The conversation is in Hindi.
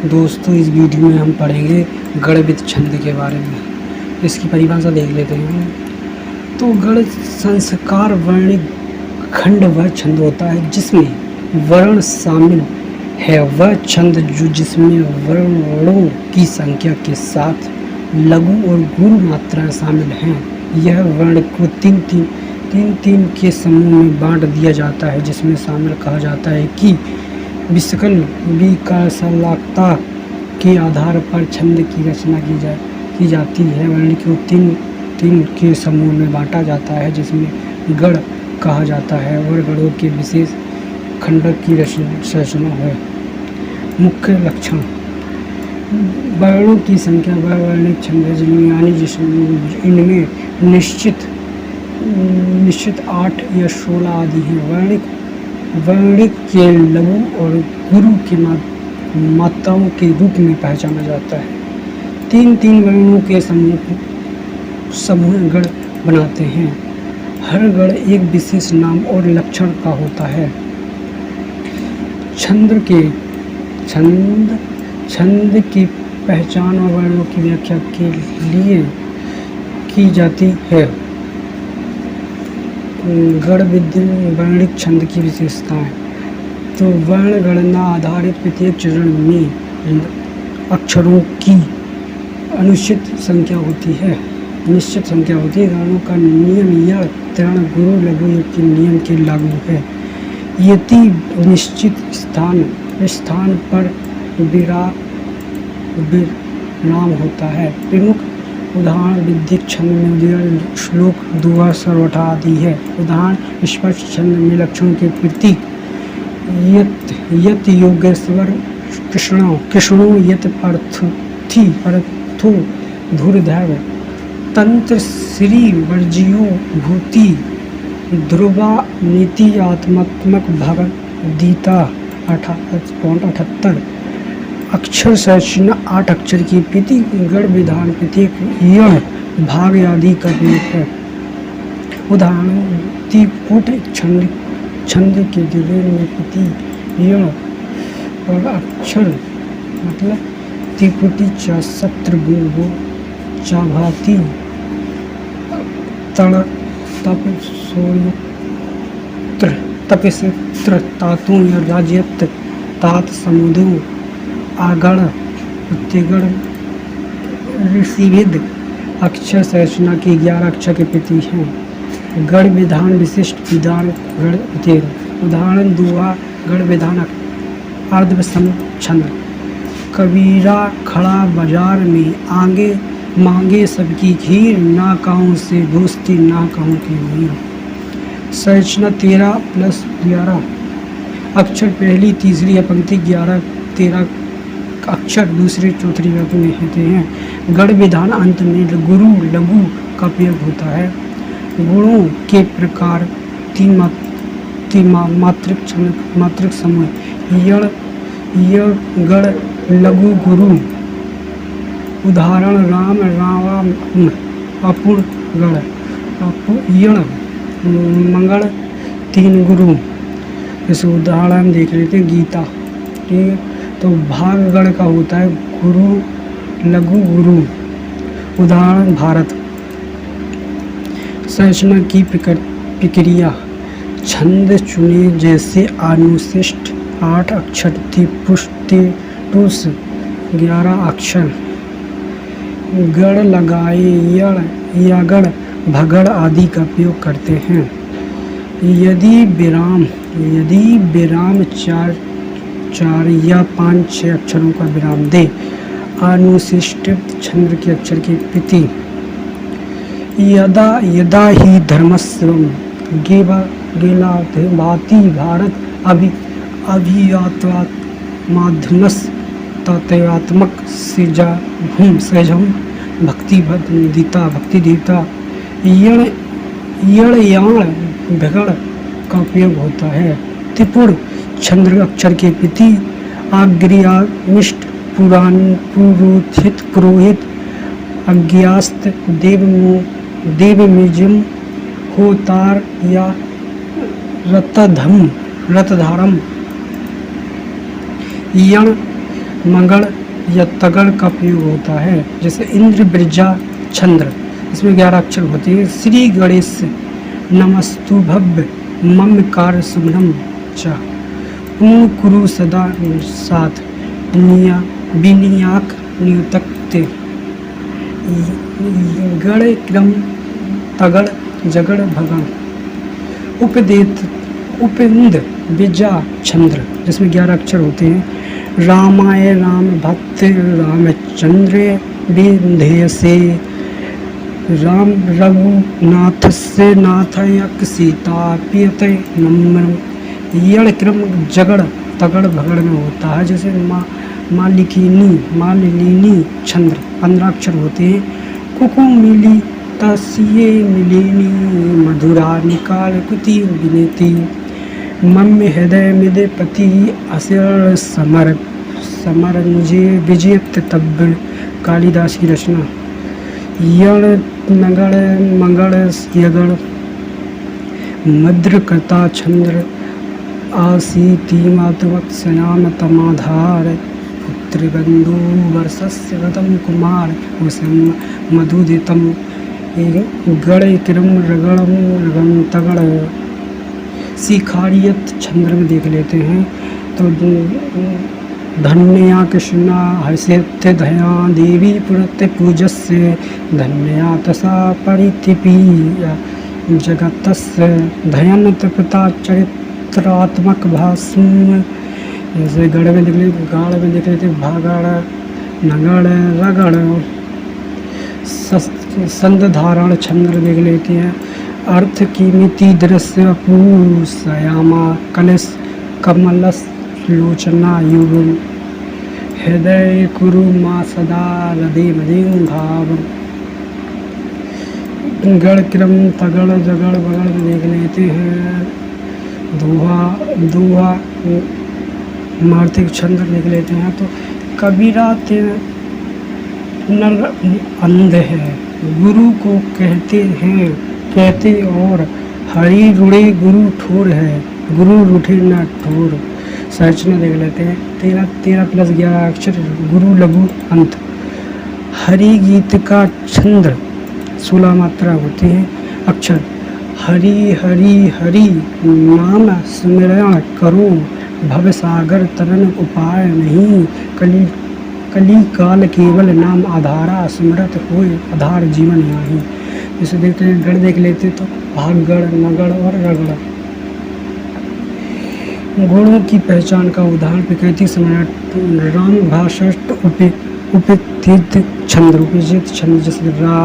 दोस्तों, इस वीडियो में हम पढ़ेंगे गढ़ छंद के बारे में। इसकी परिभाषा देख लेते हैं। तो गढ़ संस्कार वर्णिक खंड वह छंद होता है जिसमें वर्ण शामिल है। वह छंद जिसमें वर्णों की संख्या के साथ लघु और गुरु मात्रा शामिल हैं। यह वर्ण को तीन के समूह में बांट दिया जाता है, जिसमें शामिल कहा जाता है कि विकलांगता के आधार पर छंद की रचना की जाती है। वर्ण को तीन के समूह में बांटा जाता है, जिसमें गढ़ कहा जाता है और गढ़ों के विशेष खंडक की रचना है। मुख्य लक्षण: वर्णों की संख्या वह वर्णिक छंद है इनमें निश्चित 8 या 16 आदि हैं। वर्णिक के लघु और गुरु की मात्राओं के रूप में पहचाना जाता है। तीन वर्णों के समूह गढ़ बनाते हैं। हर गढ़ एक विशेष नाम और लक्षण का होता है। छंद की पहचान और वर्णों की व्याख्या के लिए की जाती है। गढ़ वर्णिक छंद की विशेषताएं: तो वर्ण गणना आधारित प्रत्येक चरण में अक्षरों की निश्चित संख्या होती है। वर्णों का नियम या त्रण गुरु लघु के नियम के लागू है। यदि निश्चित स्थान पर विराम होता है। प्रमुख उदाहरण विद्धिक छंद में उदीर्ण, श्लोक, दुआ, सर्वथा आदि है। उदाहरण: स्पष्ट छंद में लक्षणों के प्रतीक यत योगेश्वर कृष्णो यत पर्थो धूर्धैव तंत्र श्री वर्जियो भूति ध्रुवा नीति आत्मात्मक भगवद्गीता 78। अक्षर संरचना 8 अक्षर की प्रति गढ़ विधान प्रत्येक यण भाग आदि का प्रयोग है। उदाहरण: त्रिपुट छंद के दिले में प्रति यण और अक्षर मतलब त्रिपुटी च सत्र गो चाभाती तड़ तप सोयत्र तपस्त्र तातु या राज्यत्र तात समुदो आगण प्रत्यगण ऋषिवेद। अक्षर संरचना के 11 अक्षर के प्रति हैं। गढ़ विधान विशिष्ट विधान गढ़ उतेर। उदाहरण: दुआ गढ़ विधान अर्धसम छंद। कबीरा खड़ा बाजार में आगे मांगे सबकी खीर, ना कहूँ से दोस्ती ना कहूँ की मीर। संरचना 13+11 अक्षर पहली तीसरी पंक्ति 11-13 अक्षर दूसरे चौथी पंक्ति में होते हैं। गढ़ विधान अंत में गुरु लघु का प्रयोग होता है। गुणों के प्रकार 3 मात्रिक समूह यण गढ़ लघु गुरु। उदाहरण: राम रावण अपूर्ण गढ़ यण मंगल 3 गुरु। इस उदाहरण देख लेते हैं। गीता, ठीक है। तो भाग गढ़ का होता है गुरु लघु गुरु। उदाहरण: भारत। संरचना की प्रक्रिया: छंद चुने जैसे अनुशिष्ट 8 अक्षर, त्रिपुरुष 11 अक्षर, गढ़ लगाए यण या गढ़ भगड़ आदि का प्रयोग करते हैं। यदि विराम 4 या 5-6 अक्षरों का विराम दे। अनुशिष्ट छंद के अक्षर की प्रति: यदा ही धर्मस्वम गेला भारत अभियात्वात् माध्यमस तत्वात्मक सहजम भक्ति दीता यण याण भगड़ का प्रयोग होता है। त्रिपुर छंद अक्षर के प्रति आग्र्यामिष्ट पुरोहित अज्ञास्त देवमिजम होतार या रतधारम। यण मंगल या तगड़ का प्रयोग होता है। जैसे इंद्र, बिरजा, चंद्र, इसमें 11 अक्षर होते हैं। श्री गणेश नमस्तुभ्य मम कार्य सुगम च पूर्ण कुरु सदा साथ विनियाक नियुक्ते। गण क्रम तगड़ जगड़ भगण उपदेत उपेंद्र बिजा चंद्र, जिसमें 11 अक्षर होते हैं। रामाय राम भक्त रामचंद्र विंध्यसे राम रघुनाथ से नाथयक सीता पियते नम्रम। यण क्रम जगड़ तगड़ भगड़ में होता है। जैसे मालिनी चंद्र, 15 अक्षर होते हैं। कुकु मिली तसिये मिलिनी मधुरा निकाल कुति विनीति मम हृदय मिदे पति असर समर मुझे विजयत तब्बड़, कालिदास की रचना। यण नगड़ मंगड़ यगड़ मद्रकता चंद्र आसीति मातवत्सयाम तमाधार पुत्रबंधु वर्षस्य व्रतम कुमार वसम मधुदितम। गण क्रम रगड़म रगम तगड़ शिखारियत चंद्र में देख लेते हैं तो धन्या कृष्णा हस्यत्य धया देवी पुरत्य पूजस्य धन्या तसा परिथिपीय जगतस्य धयन तृपता चरित्रात्मक भाष्म। जैसे गढ़ में देख लेते, गाढ़ में देख लेते भागड़ नगड़ रगड़। संध धारण चंद्र देख लेते हैं। अर्थ की मिति दृश्य अपूसयामा कलश कमलस लोचना युगम हृदय कुरु मा सदा हृदय मदीम भाव। गढ़ क्रम तगड़ जगड़ बगड़ में देख लेते हैं। दोहा मार्तिक चंद्र देख लेते हैं। तो कबीरा नर अंध है गुरु को कहते और हरि रुड़े गुरु ठोर है गुरु रूठे न ठोर। संरचना देख लेते हैं। 13 + 11 अक्षर गुरु लघु अंत। हरि गीत का चंद्र 16 मात्रा होती है अक्षर। हरि हरि हरि नाम स्मरण करो भव सागर तरन उपाय नहीं। कली काल केवल नाम आधारा स्मृत होय आधार जीवन याही। जैसे देखते हैं गढ़ देख लेते तो भागगढ़ नगड़ और रगड़। गुणों की पहचान का उदाहरण प्रकृति समय राम भाषष्ट उपित छंद्र जैसे रा